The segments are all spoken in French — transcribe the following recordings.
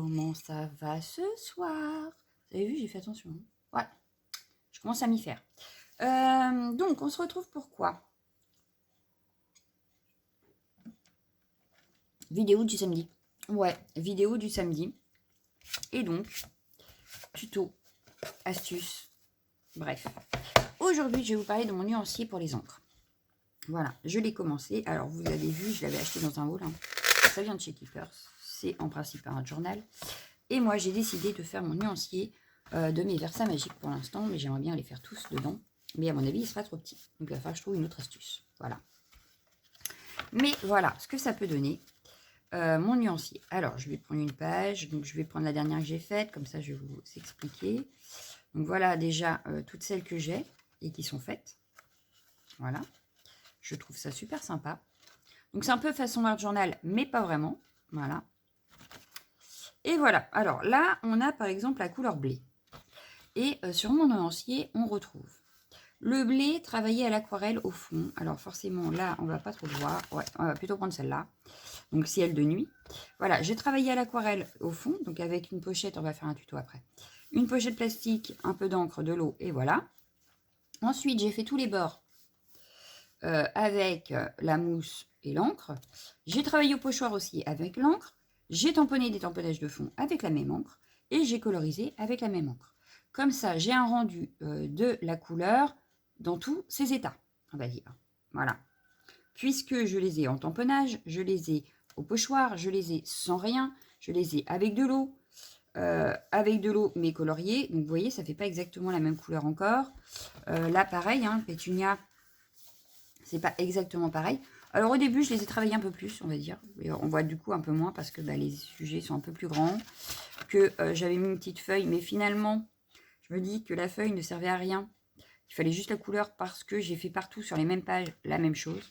comment ça va ce soir? Vous avez vu, j'ai fait attention. Ouais, je commence à m'y faire. Donc, on se retrouve pour quoi? Vidéo du samedi. Ouais, vidéo du samedi. Et donc, tuto, astuce, bref. Aujourd'hui, je vais vous parler de mon nuancier pour les encres. Voilà, je l'ai commencé. Alors, vous avez vu, je l'avais acheté dans un haul. Hein. Ça vient de chez Keepers. C'est en principe un journal. Et moi, j'ai décidé de faire mon nuancier de mes Versa magiques pour l'instant. Mais j'aimerais bien les faire tous dedans. Mais à mon avis, il sera trop petit. Donc, il va falloir que je trouve une autre astuce. Voilà. Mais voilà ce que ça peut donner. Mon nuancier. Alors, je vais prendre une page. Donc, je vais prendre la dernière que j'ai faite. Comme ça, je vais vous expliquer. Donc, voilà déjà toutes celles que j'ai et qui sont faites. Voilà. Je trouve ça super sympa. Donc, c'est un peu façon art journal, mais pas vraiment. Voilà. Et voilà. Alors, là, on a par exemple la couleur blé. Et sur mon nuancier, on retrouve le blé travaillé à l'aquarelle au fond. Alors, forcément, là, on ne va pas trop le voir. Ouais, on va plutôt prendre celle-là. Donc, ciel de nuit. Voilà, j'ai travaillé à l'aquarelle au fond. Donc, avec une pochette, on va faire un tuto après. Une pochette plastique, un peu d'encre, de l'eau, et voilà. Ensuite, j'ai fait tous les bords avec la mousse et l'encre. J'ai travaillé au pochoir aussi avec l'encre. J'ai tamponné des tamponnages de fond avec la même encre. Et j'ai colorisé avec la même encre. Comme ça, j'ai un rendu de la couleur dans tous ses états, on va dire. Voilà. Puisque je les ai en tamponnage, je les ai au pochoir, je les ai sans rien, je les ai avec de l'eau. Mais colorié. Donc, vous voyez, ça ne fait pas exactement la même couleur encore. Là, pareil, hein, Pétunia, c'est pas exactement pareil. Alors, au début, je les ai travaillés un peu plus, on va dire. Et on voit du coup un peu moins parce que les sujets sont un peu plus grands. Que j'avais mis une petite feuille, mais finalement, je me dis que la feuille ne servait à rien. Il fallait juste la couleur parce que j'ai fait partout sur les mêmes pages la même chose.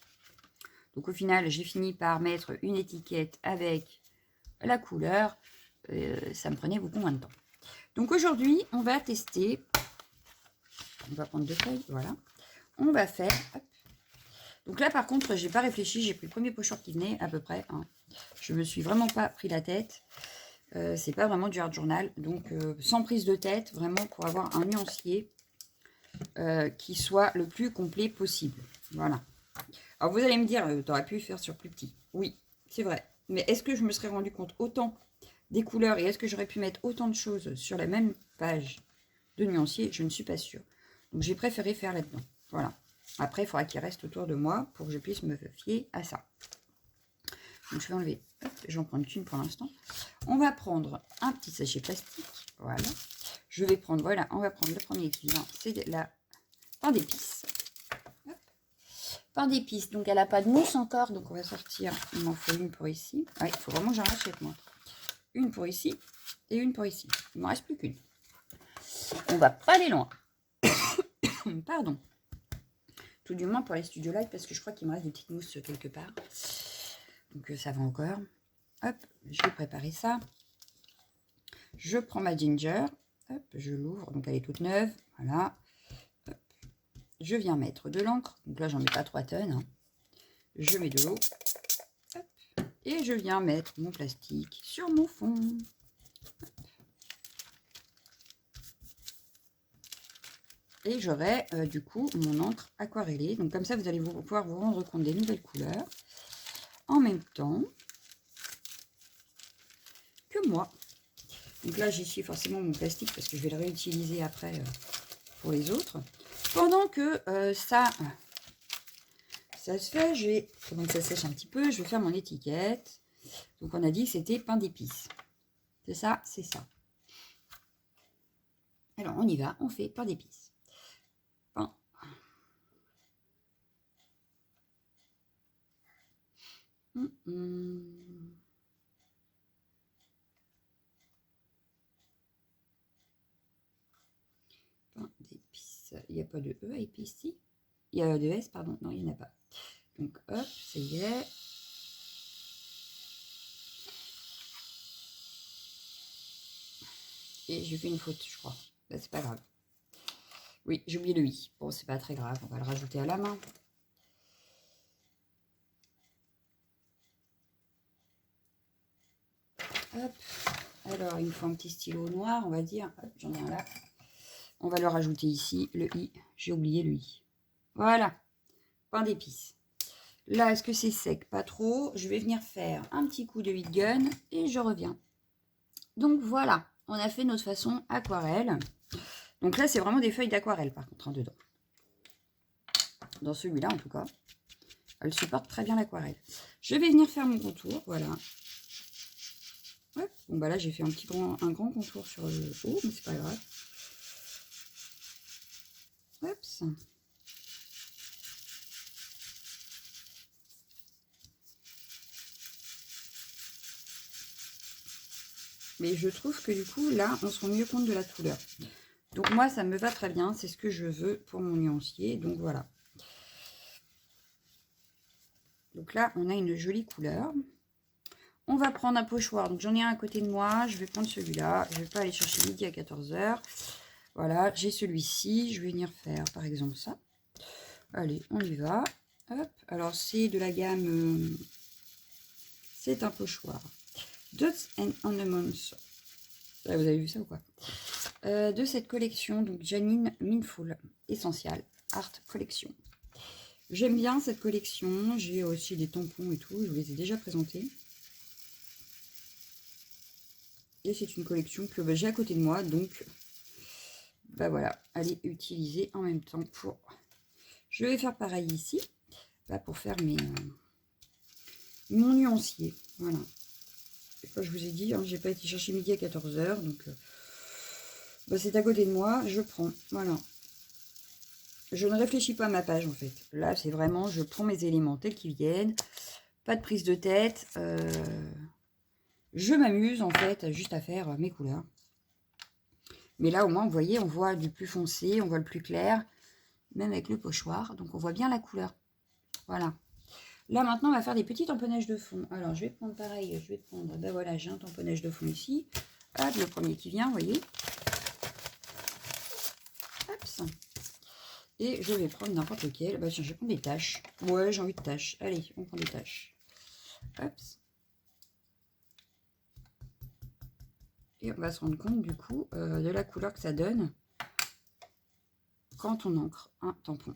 Donc, au final, j'ai fini par mettre une étiquette avec la couleur. Ça me prenait beaucoup moins de temps. Donc aujourd'hui, on va tester. On va prendre deux feuilles, voilà. On va faire. Hop. Donc là, par contre, j'ai pas réfléchi. J'ai pris le premier pochoir qui venait à peu près. Hein. Je me suis vraiment pas pris la tête. C'est pas vraiment du art journal. Donc sans prise de tête, vraiment pour avoir un nuancier qui soit le plus complet possible. Voilà. Alors vous allez me dire, tu aurais pu faire sur plus petit. Oui, c'est vrai. Mais est-ce que je me serais rendu compte autant des couleurs et est-ce que j'aurais pu mettre autant de choses sur la même page de nuancier? Je ne suis pas sûre. Donc j'ai préféré faire là-dedans. Voilà. Après, il faudra qu'il reste autour de moi pour que je puisse me fier à ça. Donc je vais enlever. J'en prends qu'une pour l'instant. On va prendre un petit sachet plastique. Voilà. Je vais prendre, voilà, on va prendre le premier qui vient. C'est la pain d'épices. Pain d'épices. Donc elle n'a pas de mousse encore. Donc on va sortir. Il m'en faut une pour ici. Ouais, il faut vraiment que j'en rachète moi. Une pour ici et une pour ici. Il ne m'en reste plus qu'une. On va pas aller loin. Pardon. Tout du moins pour les studios live parce que je crois qu'il me reste des petites mousses quelque part. Donc ça va encore. Hop, je vais préparer ça. Je prends ma ginger. Hop, je l'ouvre. Donc elle est toute neuve. Voilà. Hop. Je viens mettre de l'encre. Donc là, j'en mets pas 3 tonnes. Hein. Je mets de l'eau. Et je viens mettre mon plastique sur mon fond. Et j'aurai du coup mon encre aquarellée. Donc comme ça, vous allez pouvoir vous rendre compte des nouvelles couleurs en même temps que moi. Donc là, j'essuie forcément mon plastique parce que je vais le réutiliser après pour les autres. Pendant que ça se fait, pendant que ça sèche un petit peu, je vais faire mon étiquette. Donc on a dit que c'était pain d'épices. C'est ça, c'est ça. Alors on y va, on fait pain d'épices. Pain. Pain d'épices. Il n'y a pas de E à épices ici. Il y a de S, pardon. Non, il n'y en a pas. Donc hop, ça y est. Et j'ai fait une faute, je crois. Bah, c'est pas grave. Oui, j'ai oublié le I. Bon, c'est pas très grave. On va le rajouter à la main. Hop. Alors, il me faut un petit stylo noir, on va dire. J'en ai un là. On va le rajouter ici, le i. J'ai oublié le i. Voilà, pain d'épices. Là, est-ce que c'est sec? Pas trop. Je vais venir faire un petit coup de heat gun et je reviens. Donc voilà, on a fait notre façon aquarelle. Donc là, c'est vraiment des feuilles d'aquarelle par contre, hein, dedans. Dans celui-là, en tout cas. Elle supporte très bien l'aquarelle. Je vais venir faire mon contour, voilà. Hop. Bon, bah là, j'ai fait un grand contour sur le haut, mais c'est pas grave. Hop. Mais je trouve que du coup, là, on se rend mieux compte de la couleur. Donc moi, ça me va très bien. C'est ce que je veux pour mon nuancier. Donc voilà. Donc là, on a une jolie couleur. On va prendre un pochoir. Donc j'en ai un à côté de moi. Je vais prendre celui-là. Je ne vais pas aller chercher midi à 14 h. Voilà, j'ai celui-ci. Je vais venir faire, par exemple, ça. Allez, on y va. Hop. Alors, c'est de la gamme... c'est un pochoir. Dots and Ornaments. Vous avez vu ça ou quoi? De cette collection, donc Janine Minful, Essential Art Collection. J'aime bien cette collection. J'ai aussi des tampons et tout. Je vous les ai déjà présentés. Et c'est une collection que j'ai à côté de moi. Donc, bah voilà, elle est utilisée en même temps pour... Je vais faire pareil ici. Bah pour faire mon nuancier. Voilà. Et comme je vous ai dit, hein, j'ai pas été chercher midi à 14 h. Donc, bah c'est à côté de moi. Je prends. Voilà. Je ne réfléchis pas à ma page en fait. Là, c'est vraiment, je prends mes éléments tels qu'ils viennent. Pas de prise de tête. Je m'amuse en fait juste à faire mes couleurs. Mais là, au moins, vous voyez, on voit du plus foncé, on voit le plus clair. Même avec le pochoir. Donc, on voit bien la couleur. Voilà. Là, maintenant, on va faire des petits tamponnages de fond. Alors, je vais prendre pareil. Je vais prendre, ben voilà, j'ai un tamponnage de fond ici. Hop, le premier qui vient, vous voyez. Hop. Et je vais prendre n'importe lequel. Bah tiens, je vais prendre des taches. Ouais, j'ai envie de taches. Allez, on prend des taches. Hop. Et on va se rendre compte du coup de la couleur que ça donne quand on encre un tampon.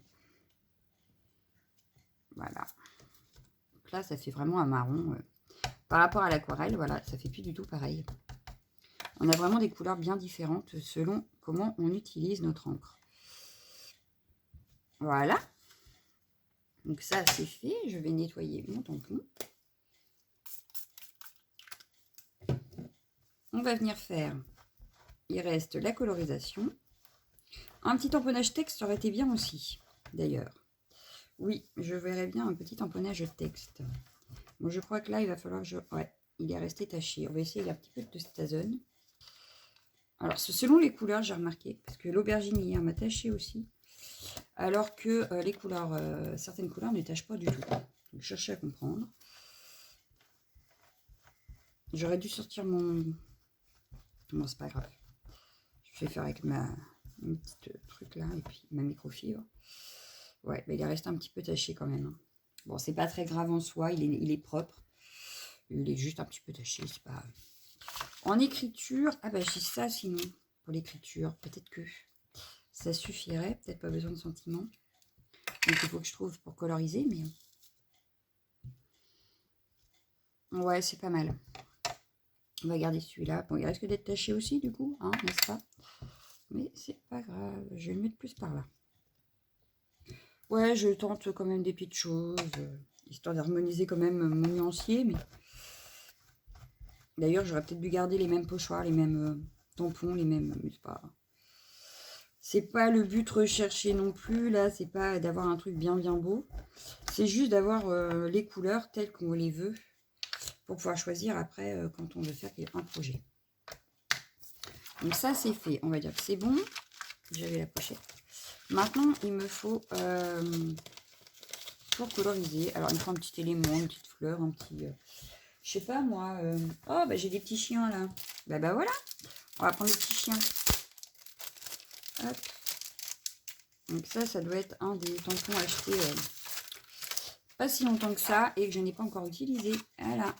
Voilà. Donc là, ça fait vraiment un marron. Par rapport à l'aquarelle, voilà, ça fait plus du tout pareil. On a vraiment des couleurs bien différentes selon comment on utilise notre encre. Voilà. Donc ça, c'est fait. Je vais nettoyer mon tampon. On va venir faire, il reste la colorisation. Un petit tamponnage texte aurait été bien aussi, d'ailleurs. Oui, je verrais bien un petit tamponnage texte. Bon, je crois que là, il va falloir que je... Ouais, il est resté taché. On va essayer un petit peu de Stazone. Alors, selon les couleurs, j'ai remarqué, parce que l'aubergine hier m'a taché aussi, alors que les couleurs, certaines couleurs ne tachent pas du tout. Donc, je cherchais à comprendre. J'aurais dû sortir mon... Bon, c'est pas grave. Je vais faire avec mon petit truc là, et puis ma microfibre. Ouais, mais il est resté un petit peu taché quand même. Bon, c'est pas très grave en soi, il est propre. Il est juste un petit peu taché, c'est pas... En écriture, ah bah j'ai ça sinon, pour l'écriture. Peut-être que ça suffirait, peut-être pas besoin de sentiments. Donc il faut que je trouve pour coloriser, mais... Ouais, c'est pas mal. On va garder celui-là. Bon, il risque d'être taché aussi, du coup, hein, n'est-ce pas? Mais c'est pas grave, je vais le mettre plus par là. Ouais, je tente quand même des petites choses, histoire d'harmoniser quand même mon nuancier, mais... D'ailleurs, j'aurais peut-être dû garder les mêmes pochoirs, les mêmes tampons, les mêmes... Mais c'est pas le but recherché non plus, là, c'est pas d'avoir un truc bien beau. C'est juste d'avoir les couleurs telles qu'on les veut, pour pouvoir choisir après quand on veut faire un projet. Donc ça, c'est fait. On va dire que c'est bon. J'avais la pochette. Maintenant, il me faut... pour coloriser. Alors, il me faut un petit élément, une petite fleur, un petit... je sais pas, moi... oh, bah j'ai des petits chiens, là. Bah voilà. On va prendre les petits chiens. Hop. Donc ça doit être un des tampons achetés pas si longtemps que ça et que je n'ai pas encore utilisé. Voilà.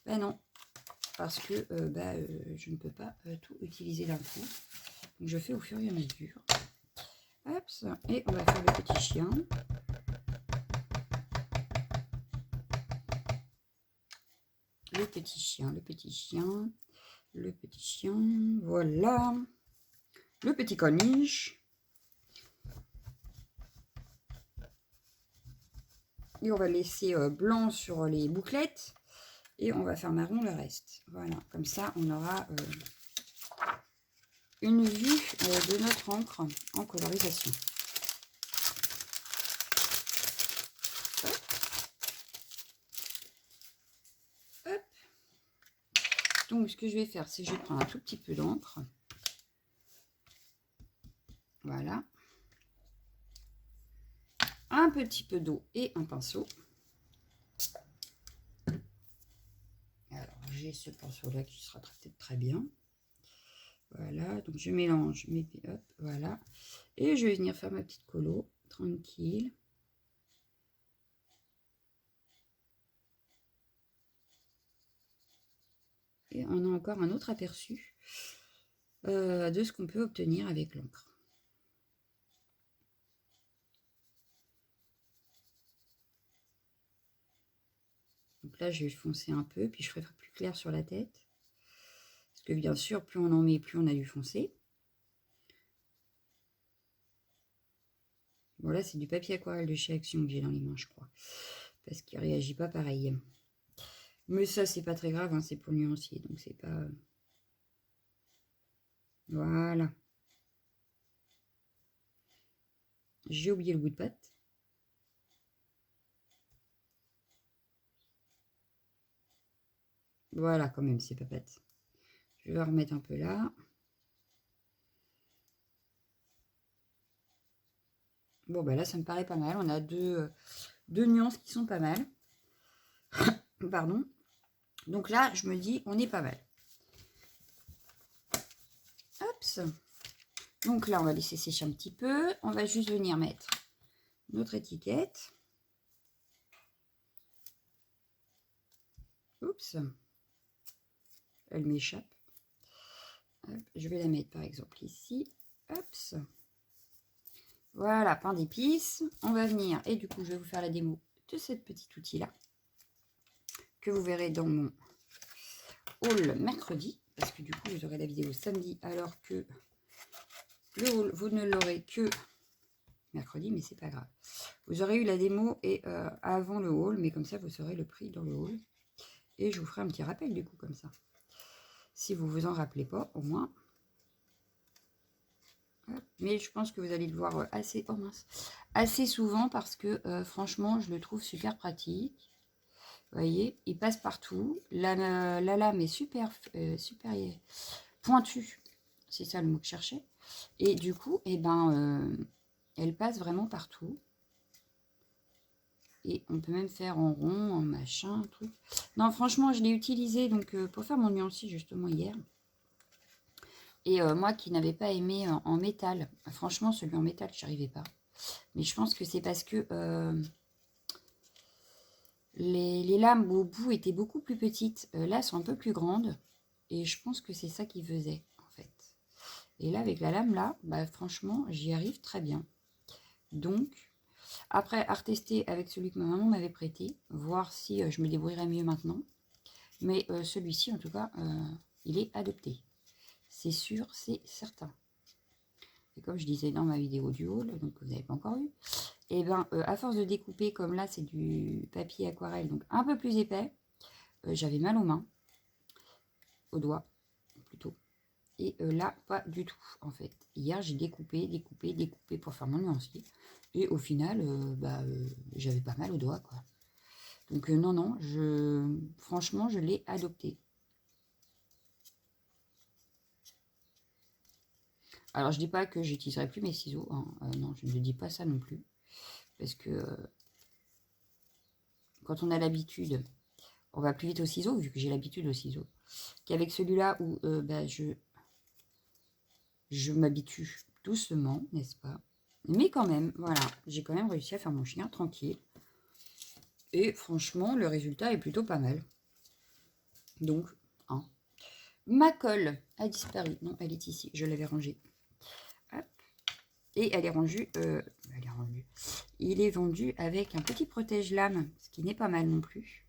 Ben non. parce que je ne peux pas tout utiliser d'un coup. Donc je fais au fur et à mesure. Hop, et on va faire le petit chien. Le petit chien, le petit chien, le petit chien, voilà. Le petit caniche. Et on va laisser blanc sur les bouclettes. Et on va faire marron le reste. Voilà, comme ça on aura une vue de notre encre en colorisation. Hop. Hop. Donc ce que je vais faire, c'est que je vais prendre un tout petit peu d'encre. Voilà. Un petit peu d'eau et un pinceau. Alors j'ai ce pinceau là qui sera peut-être très bien. Voilà, donc je mélange mes hop, voilà. Et je vais venir faire ma petite colo, tranquille. Et on a encore un autre aperçu de ce qu'on peut obtenir avec l'encre. Donc là, je vais foncer un peu, puis je ferai plus clair sur la tête. Parce que bien sûr, plus on en met, plus on a du foncé. Bon, là, c'est du papier aquarelle de chez Action que j'ai dans les mains, je crois. Parce qu'il ne réagit pas pareil. Mais ça, c'est pas très grave, hein, c'est pour le nuancier. Donc, c'est pas... Voilà. J'ai oublié le bout de patte. Voilà, quand même, c'est pas patte. Je vais remettre un peu là. Bon, bah là, ça me paraît pas mal. On a deux nuances qui sont pas mal. Pardon. Donc là, je me dis, on est pas mal. Hop. Donc là, on va laisser sécher un petit peu. On va juste venir mettre notre étiquette. Oups. Elle m'échappe. Je vais la mettre par exemple ici. Hop. Voilà, pain d'épices. On va venir, et du coup, je vais vous faire la démo de cette petite outil-là. Que vous verrez dans mon haul mercredi. Parce que du coup, vous aurez la vidéo samedi, alors que le haul, vous ne l'aurez que mercredi, mais c'est pas grave. Vous aurez eu la démo et avant le haul, mais comme ça, vous saurez le prix dans le haul. Et je vous ferai un petit rappel du coup, comme ça. Si vous vous en rappelez pas, au moins. Mais je pense que vous allez le voir assez souvent parce que franchement, je le trouve super pratique. Vous voyez, il passe partout. La lame est super pointue. C'est ça le mot que je cherchais. Et du coup, elle passe vraiment partout. Et on peut même faire en rond, en machin, truc. Non, franchement, je l'ai utilisé donc pour faire mon nuancier justement hier. Et moi qui n'avais pas aimé en métal, franchement, celui en métal, je n'y arrivais pas. Mais je pense que c'est parce que les lames au bout étaient beaucoup plus petites. Là, sont un peu plus grandes. Et je pense que c'est ça qui faisait, en fait. Et là, avec la lame, là, bah, franchement, j'y arrive très bien. Donc, après, à retester avec celui que ma maman m'avait prêté, voir si je me débrouillerais mieux maintenant. Mais celui-ci, en tout cas, il est adopté. C'est sûr, c'est certain. Et comme je disais dans ma vidéo du haul, donc vous n'avez pas encore vu, et bien, à force de découper, comme là, c'est du papier aquarelle, donc un peu plus épais, j'avais mal aux mains, aux doigts, plutôt. Et là, pas du tout, en fait. Hier, j'ai découpé pour faire mon nuancier. Et au final, j'avais pas mal aux doigts, quoi. Donc non, franchement, je l'ai adopté. Alors, je dis pas que j'utiliserai plus mes ciseaux. Hein. Non, je ne dis pas ça non plus. Parce que quand on a l'habitude, on va plus vite au ciseau, vu que j'ai l'habitude au ciseau. Qu'avec celui-là où je m'habitue doucement, n'est-ce pas? Mais quand même, voilà, j'ai quand même réussi à faire mon chien tranquille. Et franchement, le résultat est plutôt pas mal. Donc, Hein. Ma colle a disparu. Non, elle est ici. Je l'avais rangée. Hop. Et elle est rangée. Il est vendu avec un petit protège-lame, ce qui n'est pas mal non plus.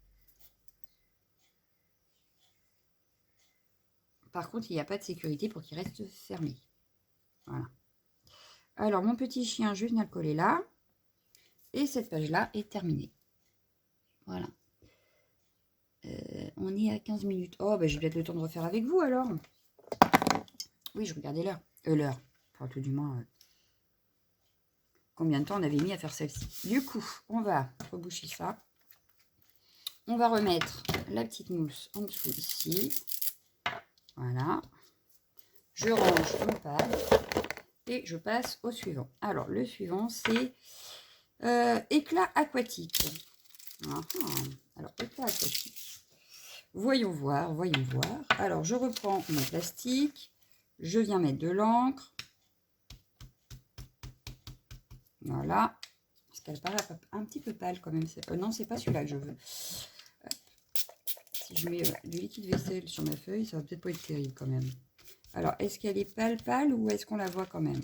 Par contre, il n'y a pas de sécurité pour qu'il reste fermé. Voilà. Alors, mon petit chien, je vais venir le coller là. Et cette page-là est terminée. Voilà. On est à 15 minutes. Oh, bah, j'ai peut-être le temps de refaire avec vous, alors. Oui, je regardais l'heure. L'heure. Enfin, tout du moins, combien de temps on avait mis à faire celle-ci. Du coup, on va reboucher ça. On va remettre la petite mousse en dessous ici. Voilà. Je range mon pad. Et je passe au suivant. Alors, le suivant, c'est éclat aquatique. Alors, éclat aquatique. Voyons voir, voyons voir. Alors, je reprends mon plastique. Je viens mettre de l'encre. Voilà. Parce qu'elle paraît un petit peu pâle quand même. Non, c'est pas celui-là que je veux. Hop. Si je mets du liquide vaisselle sur ma feuille, ça va peut-être pas être terrible quand même. Alors, est-ce qu'elle est pâle ou est-ce qu'on la voit quand même?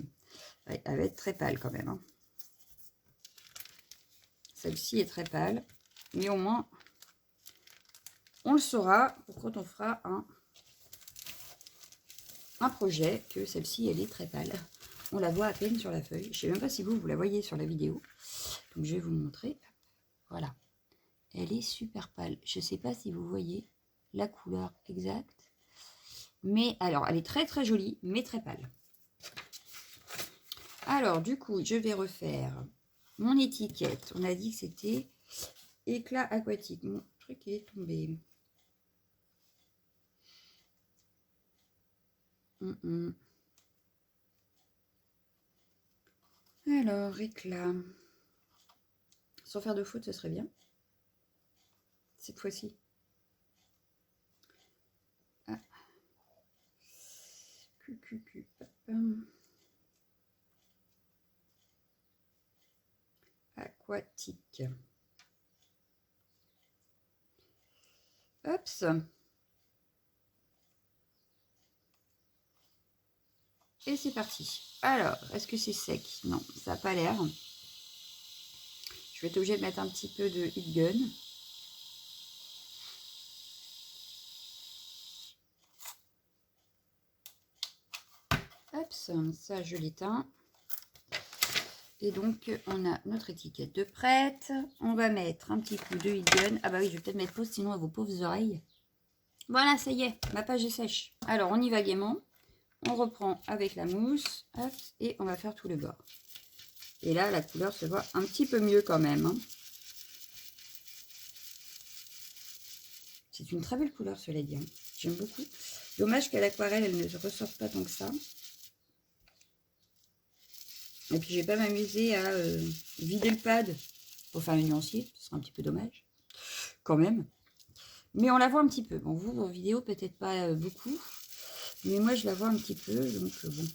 Ouais, elle va être très pâle quand même. Hein. Celle-ci est très pâle. Mais au moins, on le saura pour quand on fera un projet que celle-ci, elle est très pâle. On la voit à peine sur la feuille. Je ne sais même pas si vous la voyez sur la vidéo. Donc, je vais vous montrer. Voilà. Elle est super pâle. Je ne sais pas si vous voyez la couleur exacte. Mais alors, elle est très très jolie, mais très pâle. Alors, du coup, je vais refaire mon étiquette. On a dit que c'était éclat aquatique. Mon truc est tombé. Alors, éclat. Sans faire de faute, ce serait bien. Cette fois-ci. Ah. Aquatique. Hop. Et c'est parti. Alors, est-ce que c'est sec? Non, ça n'a pas l'air. Je vais être obligée de mettre un petit peu de heat gun. Hop, ça je l'éteins. Et donc, on a notre étiquette de prête. On va mettre un petit coup de heat gun. Ah bah oui, je vais peut-être mettre pause, sinon à vos pauvres oreilles. Voilà, ça y est, ma page est sèche. Alors, on y va gaiement. On reprend avec la mousse. Hop, et on va faire tout le bord. Et là, la couleur se voit un petit peu mieux quand même. Hein. C'est une très belle couleur, cela dit. Hein. J'aime beaucoup. Dommage qu'à l'aquarelle, elle ne se ressorte pas tant que ça. Et puis, je vais pas m'amuser à vider le pad pour faire un nuancier. Ce serait un petit peu dommage. Quand même. Mais on la voit un petit peu. Bon, vous, en vidéo, peut-être pas beaucoup. Mais moi, je la vois un petit peu. Donc, bon.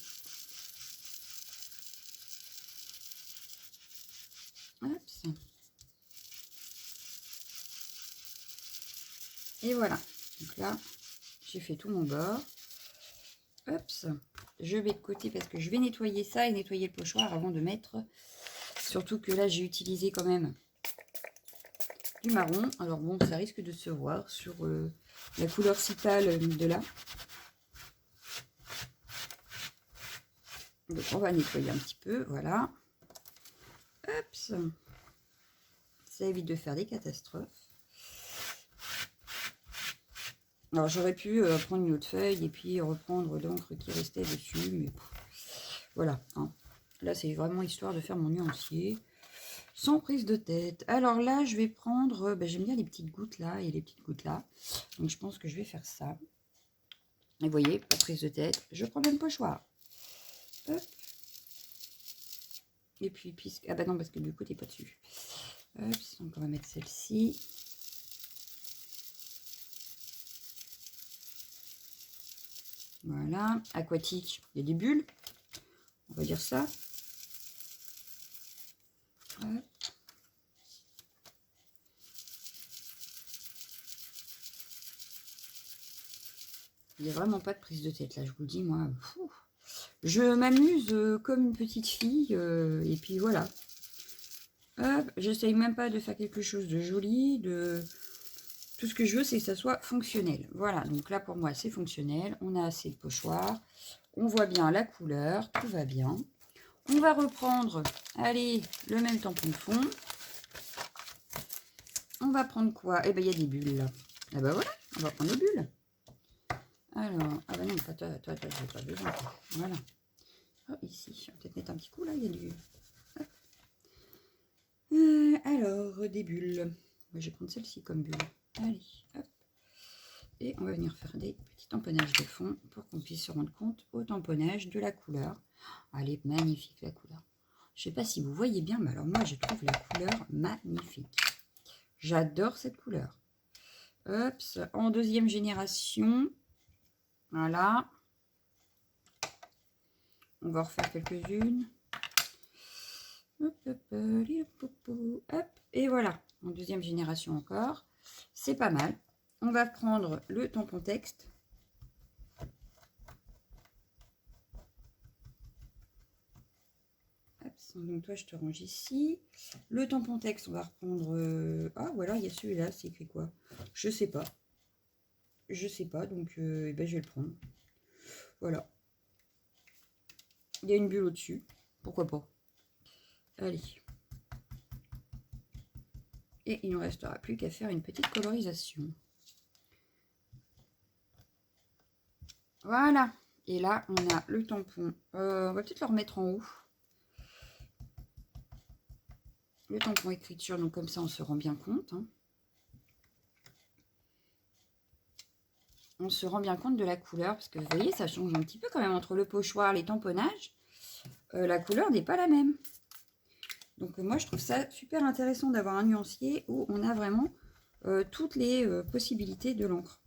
Hop. Et voilà. Donc là, j'ai fait tout mon bord. Hop. Je vais de côté parce que je vais nettoyer ça et nettoyer le pochoir avant de mettre. Surtout que là, j'ai utilisé quand même du marron. Alors bon, ça risque de se voir sur la couleur si pâle de là. Donc on va nettoyer un petit peu, voilà. Hop. Ça évite de faire des catastrophes. Alors j'aurais pu prendre une autre feuille et puis reprendre l'encre qui restait dessus, mais voilà. Hein. Là c'est vraiment histoire de faire mon nuancier. Sans prise de tête. Alors là, je vais prendre... j'aime bien les petites gouttes là et les petites gouttes là. Donc je pense que je vais faire ça. Et vous voyez, pas de prise de tête. Je prends même pochoir. Hop. Et puis, puisque... Ah bah non, parce que du coup, t'es pas dessus. Hop, donc on va mettre celle-ci. Voilà. Aquatique, il y a des bulles. On va dire ça. Hop. Il n'y a vraiment pas de prise de tête là, je vous le dis, moi. Fou. Je m'amuse comme une petite fille. Et puis voilà. Hop, j'essaye même pas de faire quelque chose de joli. Tout ce que je veux, c'est que ça soit fonctionnel. Voilà, donc là pour moi c'est fonctionnel. On a assez de pochoir. On voit bien la couleur, tout va bien. On va reprendre, allez, le même tampon de fond. On va prendre quoi? Eh bien, il y a des bulles là. Ah ben voilà, on va prendre les bulles. Alors, ah ben non, toi, j'ai pas besoin. Voilà. Oh, ici, on va peut-être mettre un petit coup là, il y a du... alors, des bulles. Moi, je vais prendre celle-ci comme bulle. Allez, hop. Et on va venir faire des petits tamponnages de fond pour qu'on puisse se rendre compte au tamponnage de la couleur. Elle est magnifique la couleur. Je sais pas si vous voyez bien, mais alors moi je trouve la couleur magnifique. J'adore cette couleur. Hop, en deuxième génération. Voilà. On va refaire quelques-unes. Hop, hop, hop, et voilà. En deuxième génération encore. C'est pas mal. On va prendre le tampon texte. Donc toi je te range ici. Le tampon texte, on va reprendre... Ah voilà, il y a celui-là, c'est écrit quoi? Je sais pas. Je sais pas, donc eh ben, je vais le prendre. Voilà. Il y a une bulle au-dessus. Pourquoi pas? Allez. Et il ne restera plus qu'à faire une petite colorisation. Voilà. Et là, on a le tampon. On va peut-être le remettre en haut. Le tampon écriture, donc comme ça, on se rend bien compte. Hein. On se rend bien compte de la couleur, parce que vous voyez, ça change un petit peu quand même entre le pochoir, les tamponnages. La couleur n'est pas la même. Donc moi, je trouve ça super intéressant d'avoir un nuancier où on a vraiment toutes les possibilités de l'encre.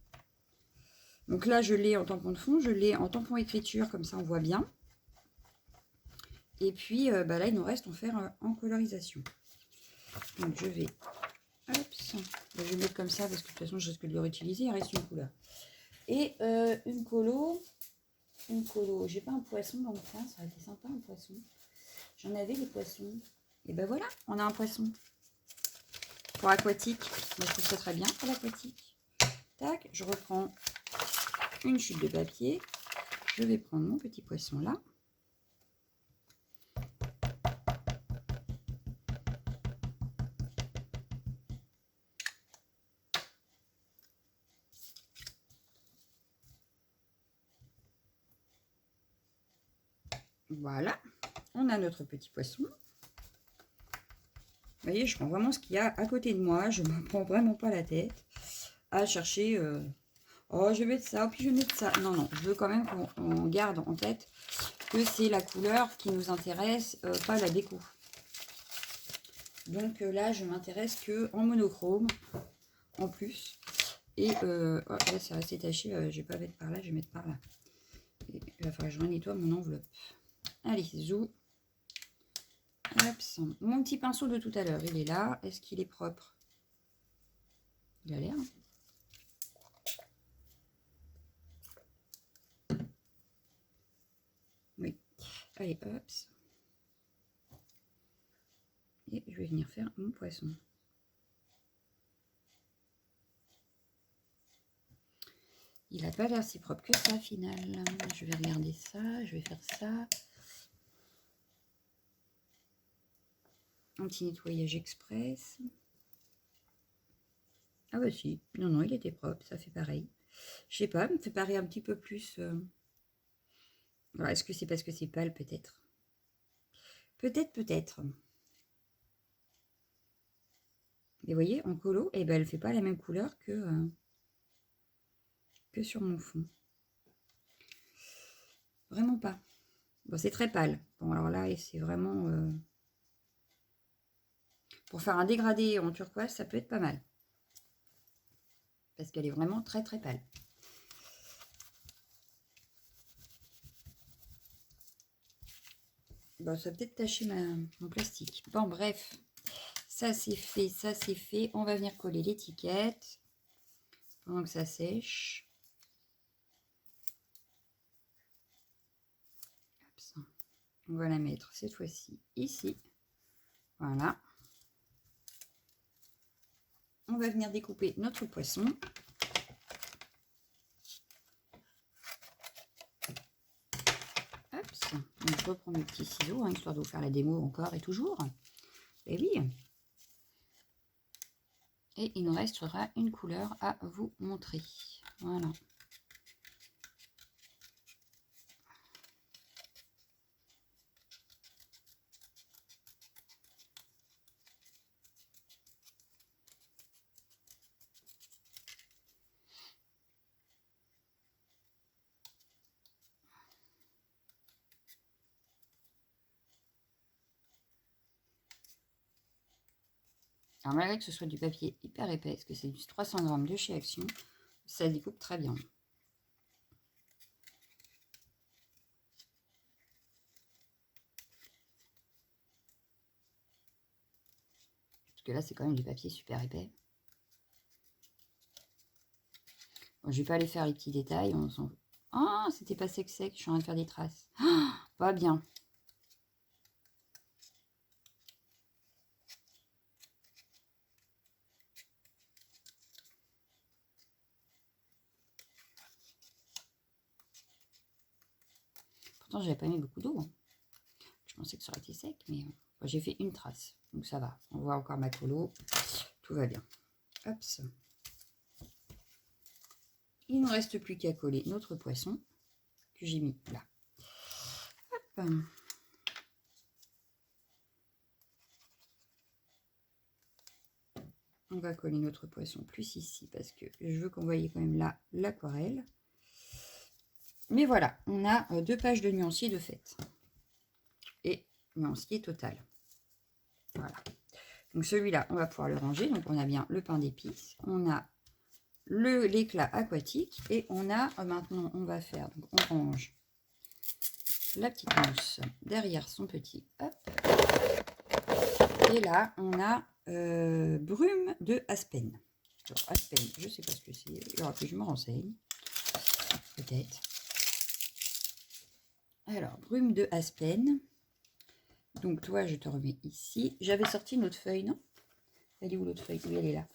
Donc là, je l'ai en tampon de fond, je l'ai en tampon écriture, comme ça on voit bien. Et puis bah là, il nous reste en faire en colorisation. Donc je vais, hop, je vais mettre comme ça parce que de toute façon, je risque de le réutiliser, il reste une couleur. Et une colo, j'ai pas un poisson dans le coin, ça aurait été sympa un poisson. J'en avais des poissons. Et ben voilà, on a un poisson. Pour aquatique, moi je trouve ça très bien pour l'aquatique. Tac, je reprends une chute de papier. Je vais prendre mon petit poisson là. Voilà, on a notre petit poisson. Vous voyez, je prends vraiment ce qu'il y a à côté de moi. Je ne me prends vraiment pas la tête à chercher... oh, je vais mettre ça, puis je vais mettre ça. Non, non, je veux quand même qu'on garde en tête que c'est la couleur qui nous intéresse, pas la déco. Donc là, je m'intéresse que en monochrome, en plus. Et oh, là, c'est resté taché. Je vais pas mettre par là, je vais mettre par là. Et il va falloir que je nettoie mon enveloppe. Allez, zou. Hop, mon petit pinceau de tout à l'heure, il est là. Est-ce qu'il est propre? Il a l'air. Oui. Allez, hop. Et je vais venir faire mon poisson. Il n'a pas l'air si propre que ça, final. Je vais regarder ça, je vais faire ça. Un petit nettoyage express. Ah bah si, non, non, il était propre, ça fait pareil. Je sais pas, me fait paraître un petit peu plus... Est-ce que c'est parce que c'est pâle, peut-être? Peut-être, peut-être. Mais vous voyez, en colo, eh ben, elle ne fait pas la même couleur que sur mon fond. Vraiment pas. Bon, c'est très pâle. Bon, alors là, c'est vraiment... pour faire un dégradé en turquoise, ça peut être pas mal. Parce qu'elle est vraiment très, très pâle. Bon, ça va peut-être tacher mon plastique. Bon, bref. Ça, c'est fait, ça, c'est fait. On va venir coller l'étiquette pendant que ça sèche. On va la mettre cette fois-ci ici. Voilà. On va venir découper notre poisson. Hop. Donc, je reprends mes petits ciseaux, hein, histoire de vous faire la démo encore et toujours. Et oui. Et il nous restera une couleur à vous montrer. Voilà. Alors malgré que ce soit du papier hyper épais, parce que c'est du 300 grammes de chez Action, ça découpe très bien. Parce que là, c'est quand même du papier super épais. Bon, je vais pas aller faire les petits détails. On s'en... Ah, c'était pas sec. Je suis en train de faire des traces. Ah, pas bien. Pourtant, j'avais pas mis beaucoup d'eau. Hein. Je pensais que ça aurait été sec, mais bon, j'ai fait une trace. Donc ça va. On voit encore ma colo. Tout va bien. Hop. Il ne reste plus qu'à coller notre poisson que j'ai mis là. Hop. On va coller notre poisson plus ici parce que je veux qu'on voie quand même là l'aquarelle. Mais voilà, on a 2 pages de nuancier de fait. Et nuancier total. Voilà. Donc celui-là, on va pouvoir le ranger. Donc on a bien le pain d'épices, on a l'éclat aquatique et on a maintenant, on va faire, donc on range la petite mousse derrière son petit hop. Et là, on a brume de Aspen. Alors, Aspen, je ne sais pas ce que c'est. Il y aura que je me renseigne. Peut-être. Alors, brume de Aspen. Donc, toi, je te remets ici. J'avais sorti une autre feuille, non? Elle est où l'autre feuille? Oui, elle est là.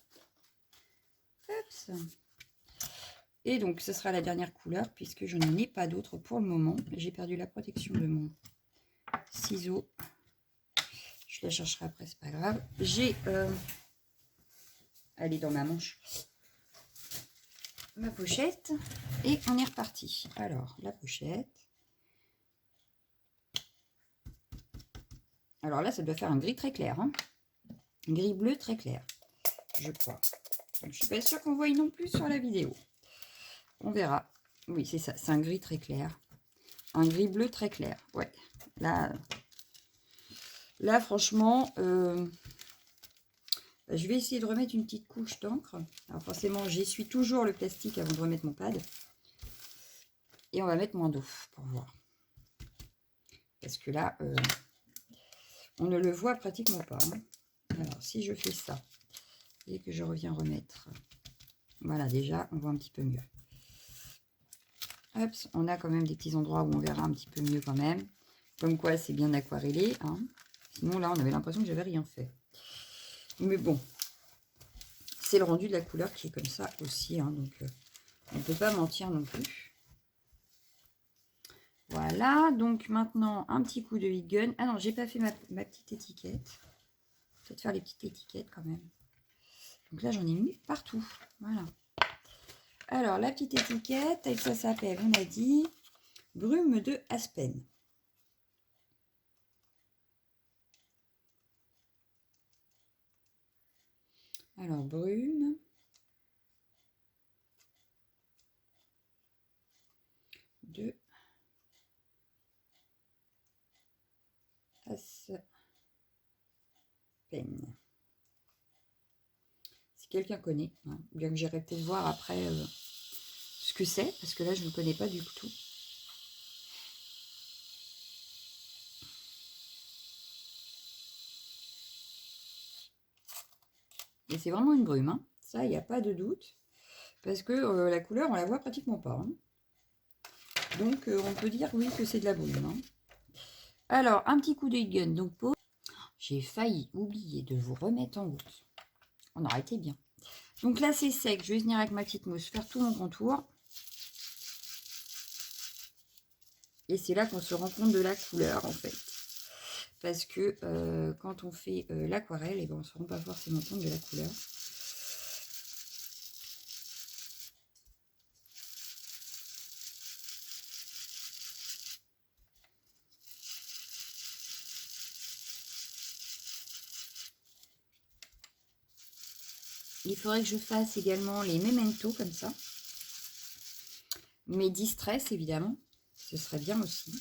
Hop. Et donc, ce sera la dernière couleur puisque je n'en ai pas d'autre pour le moment. J'ai perdu la protection de mon ciseau. Je la chercherai après, c'est pas grave. J'ai... elle est dans ma manche. Ma pochette. Et on est reparti. Alors, la pochette. Alors là, ça doit faire un gris très clair. Hein. Un gris bleu très clair, je crois. Donc, je suis pas sûre qu'on voit non plus sur la vidéo. On verra. Oui, c'est ça. C'est un gris très clair. Un gris bleu très clair. Ouais. Là franchement, je vais essayer de remettre une petite couche d'encre. Alors forcément, j'essuie toujours le plastique avant de remettre mon pad. Et on va mettre moins d'eau pour voir. Parce que là, on ne le voit pratiquement pas. Hein. Alors, si je fais ça et que je reviens remettre... Voilà, déjà, on voit un petit peu mieux. Hop, on a quand même des petits endroits où on verra un petit peu mieux quand même. Comme quoi, c'est bien aquarellé. Hein. Sinon, là, on avait l'impression que j'avais rien fait. Mais bon, c'est le rendu de la couleur qui est comme ça aussi. Hein, donc, on ne peut pas mentir non plus. Voilà, donc maintenant, un petit coup de heat gun. Ah non, j'ai pas fait ma petite étiquette. Peut-être faire les petites étiquettes quand même. Donc là, j'en ai mis partout. Voilà. Alors, la petite étiquette, ça s'appelle, on a dit, brume de Aspen. Alors, brume de Aspen. Si quelqu'un connaît, hein, bien que j'irai peut-être voir après ce que c'est, parce que là, je ne connais pas du tout. Et c'est vraiment une brume, hein. Ça, il n'y a pas de doute, parce que la couleur, on la voit pratiquement pas. Hein. Donc, on peut dire, oui, que c'est de la brume. Hein. Alors, un petit coup d'œil gun. Donc, j'ai failli oublier de vous remettre en route. On aurait été bien. Donc là, c'est sec. Je vais venir avec ma petite mousse faire tout mon contour. Et c'est là qu'on se rend compte de la couleur, en fait. Parce que quand on fait l'aquarelle, on ne se rend pas forcément compte de la couleur. Il faudrait que je fasse également les mementos comme ça. Mes distress, évidemment. Ce serait bien aussi.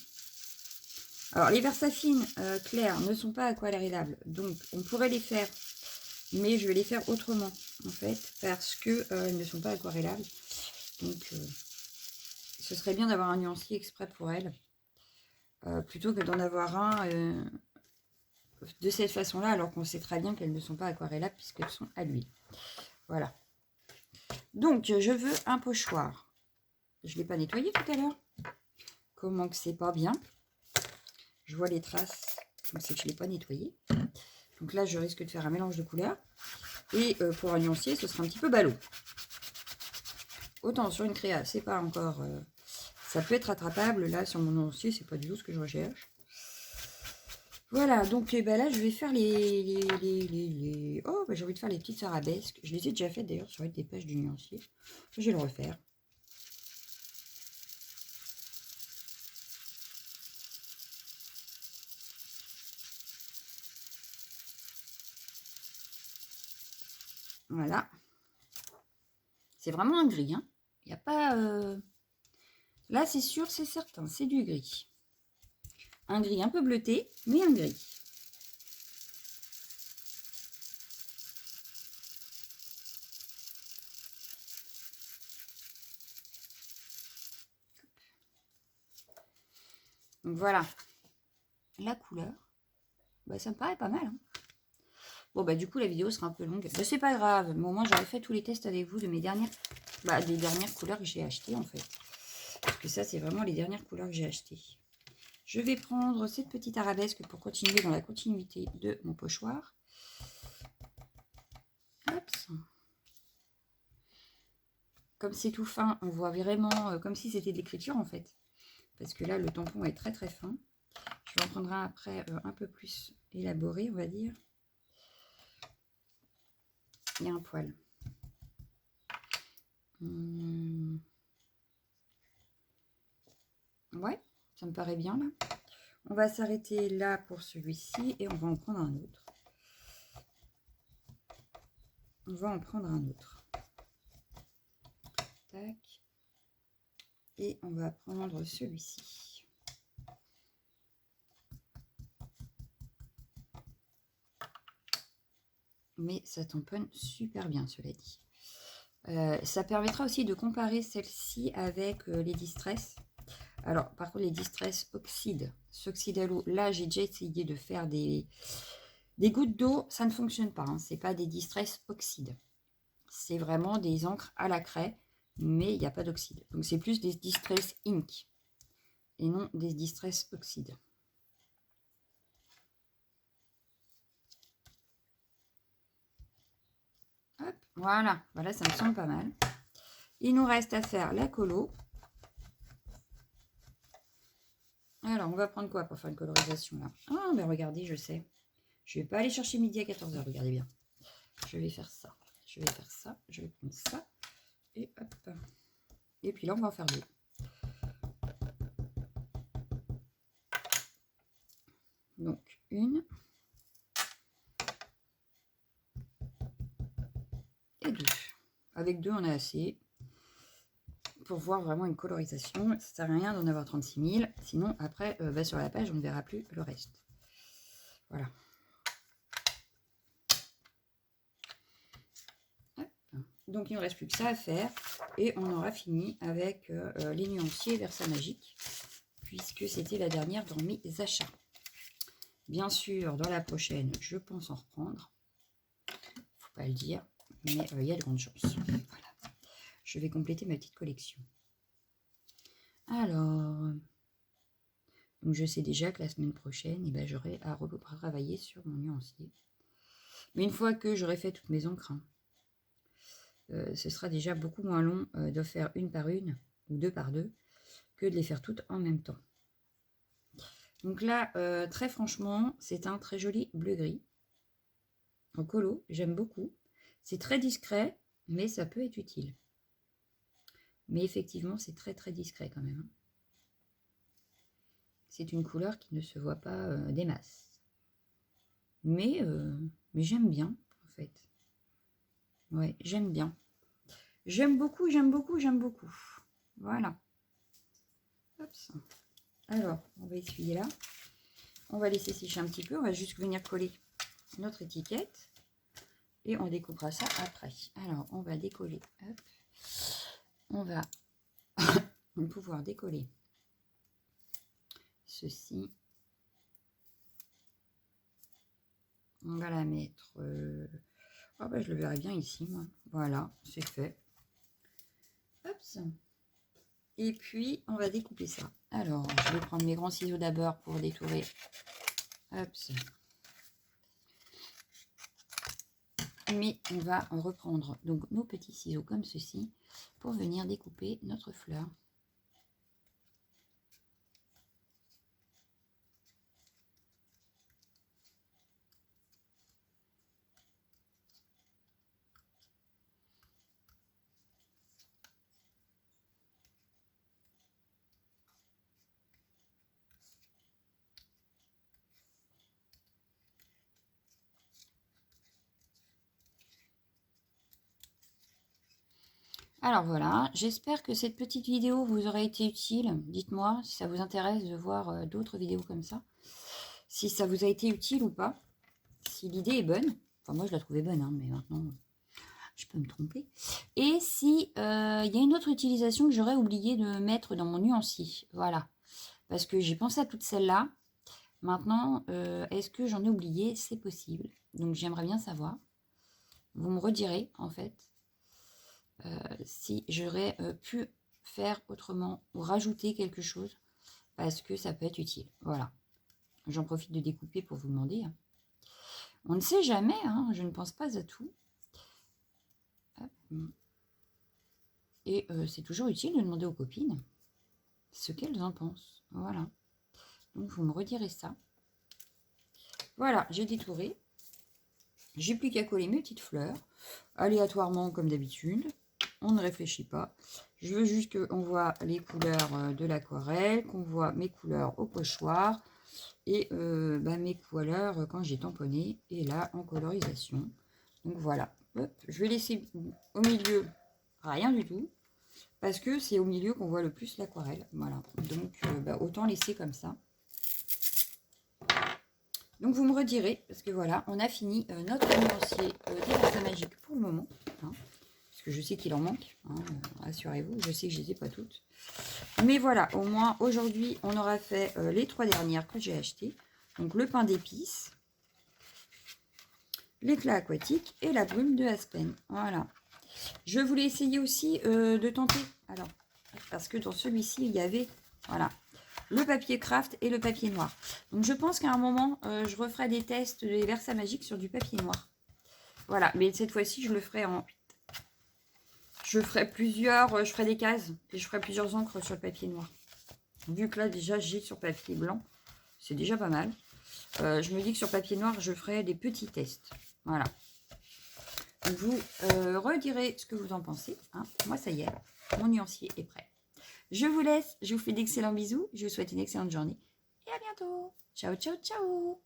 Alors, les Versafine clairs ne sont pas aquarellables. Donc, on pourrait les faire. Mais je vais les faire autrement, en fait. Parce qu'elles ne sont pas aquarellables. Donc, ce serait bien d'avoir un nuancier exprès pour elles. Plutôt que d'en avoir un de cette façon-là. Alors qu'on sait très bien qu'elles ne sont pas aquarellables puisqu'elles sont à l'huile. Voilà. Donc, je veux un pochoir. Je ne l'ai pas nettoyé tout à l'heure. Comment que c'est pas bien? Je vois les traces. Donc, c'est que je ne l'ai pas nettoyé. Donc là, je risque de faire un mélange de couleurs. Et pour un nuancier, ce sera un petit peu ballot. Autant sur une créa, c'est pas encore... ça peut être attrapable. Là, sur mon nuancier, c'est pas du tout ce que je recherche. Voilà, donc là, je vais faire les... Oh, j'ai envie de faire les petites arabesques. Je les ai déjà faites d'ailleurs sur des pages du nuancier. Je vais le refaire. Voilà. C'est vraiment un gris. Hein. Il n'y a pas... Là, c'est sûr, c'est certain. C'est du gris. Un gris un peu bleuté, mais un gris. Donc voilà. La couleur. Bah, ça me paraît pas mal. Hein. Bon, bah du coup, la vidéo sera un peu longue. Mais c'est pas grave. Mais au moins, j'aurais fait tous les tests avec vous de mes dernières... Bah, des dernières couleurs que j'ai achetées, en fait. Parce que ça, c'est vraiment les dernières couleurs que j'ai achetées. Je vais prendre cette petite arabesque pour continuer dans la continuité de mon pochoir. Hop. Comme c'est tout fin, on voit vraiment comme si c'était de l'écriture, en fait. Parce que là, le tampon est très très fin. Je vais en prendre un après un peu plus élaboré, on va dire. Il y a un poil. Ouais, ça me paraît bien là. On va s'arrêter là pour celui-ci et on va en prendre un autre. On va en prendre un autre. Tac. Et on va prendre celui-ci. Mais ça tamponne super bien, cela dit. Ça permettra aussi de comparer celle-ci avec les Distress. Alors, par contre, les Distress s'oxydent à l'eau. Là, j'ai déjà essayé de faire des gouttes d'eau. Ça ne fonctionne pas. Hein. Ce n'est pas des Distress oxydes. C'est vraiment des encres à la craie, mais il n'y a pas d'oxyde. Donc, c'est plus des Distress Ink et non des Distress oxydes. Hop, voilà, ça me semble pas mal. Il nous reste à faire la colo. Alors, on va prendre quoi pour faire une colorisation là? Ah, ben regardez, je sais. Je ne vais pas aller chercher midi à 14h, regardez bien. Je vais faire ça. Je vais faire ça. Je vais prendre ça. Et hop. Et puis là, on va en faire deux. Donc, une. Et deux. Avec deux, on a assez. Pour voir vraiment une colorisation. Ça ne sert à rien d'en avoir 36 000. Sinon, après, sur la page, on ne verra plus le reste. Voilà. Hop. Donc, il ne reste plus que ça à faire. Et on aura fini avec les nuanciers Versa Magique. Puisque c'était la dernière dans mes achats. Bien sûr, dans la prochaine, je pense en reprendre. Il ne faut pas le dire. Mais il y a de grandes chances. Voilà. Je vais compléter ma petite collection. Alors, Donc je sais déjà que la semaine prochaine, eh ben, j'aurai à retravailler sur mon nuancier. Mais une fois que j'aurai fait toutes mes encres, hein, ce sera déjà beaucoup moins long de faire une par une ou deux par deux que de les faire toutes en même temps. Donc là, très franchement, c'est un très joli bleu-gris. En colo, j'aime beaucoup. C'est très discret, mais ça peut être utile. Mais effectivement, c'est très très discret quand même. C'est une couleur qui ne se voit pas des masses. Mais j'aime bien, en fait. Ouais, j'aime bien. J'aime beaucoup, j'aime beaucoup, j'aime beaucoup. Voilà. Hop. Alors, on va essuyer là. On va laisser sécher un petit peu. On va juste venir coller notre étiquette. Et on découpera ça après. Alors, on va décoller. Hop. On va pouvoir décoller ceci. On va la mettre... Oh bah, je le verrai bien ici, moi. Voilà, c'est fait. Hop. Et puis, on va découper ça. Alors, je vais prendre mes grands ciseaux d'abord pour détourer. Hop. Mais on va en reprendre donc nos petits ciseaux comme ceci pour venir découper notre fleur. Alors voilà, j'espère que cette petite vidéo vous aura été utile. Dites-moi si ça vous intéresse de voir d'autres vidéos comme ça. Si ça vous a été utile ou pas. Si l'idée est bonne. Enfin, moi, je la trouvais bonne, hein, mais maintenant, je peux me tromper. Et si il y a une autre utilisation que j'aurais oublié de mettre dans mon nuancier. Voilà. Parce que j'ai pensé à toutes celles-là. Maintenant, est-ce que j'en ai oublié? C'est possible. Donc, j'aimerais bien savoir. Vous me redirez, en fait. Si j'aurais pu faire autrement ou rajouter quelque chose parce que ça peut être utile. Voilà. J'en profite de découper pour vous demander. Hein. On ne sait jamais, hein, je ne pense pas à tout. Hop. Et c'est toujours utile de demander aux copines ce qu'elles en pensent. Voilà. Donc vous me redirez ça. Voilà, j'ai détouré. J'ai plus qu'à coller mes petites fleurs, aléatoirement comme d'habitude. On ne réfléchit pas. Je veux juste qu'on voit les couleurs de l'aquarelle, qu'on voit mes couleurs au pochoir et mes couleurs quand j'ai tamponné et là en colorisation. Donc voilà. Hop, je vais laisser au milieu rien du tout parce que c'est au milieu qu'on voit le plus l'aquarelle. Voilà. Donc autant laisser comme ça. Donc vous me redirez parce que voilà, on a fini notre nuancier des Versa Magiques pour le moment. Hein. Je sais qu'il en manque, hein, rassurez-vous, je sais que je ne les ai pas toutes. Mais voilà, au moins aujourd'hui, on aura fait les 3 dernières que j'ai achetées. Donc le pain d'épices, l'éclat aquatique et la brume de Aspen. Voilà. Je voulais essayer aussi de tenter, alors, parce que dans celui-ci, il y avait, voilà, le papier craft et le papier noir. Donc je pense qu'à un moment, je referai des tests des Versa Magiques sur du papier noir. Voilà, mais cette fois-ci, je le ferai en... Je ferai je ferai des cases et je ferai plusieurs encres sur le papier noir. Vu que là, déjà, j'ai sur papier blanc, c'est déjà pas mal. Je me dis que sur papier noir, je ferai des petits tests. Voilà. Vous redirez ce que vous en pensez. Hein. Moi, ça y est, mon nuancier est prêt. Je vous laisse, je vous fais d'excellents bisous. Je vous souhaite une excellente journée et à bientôt. Ciao, ciao, ciao.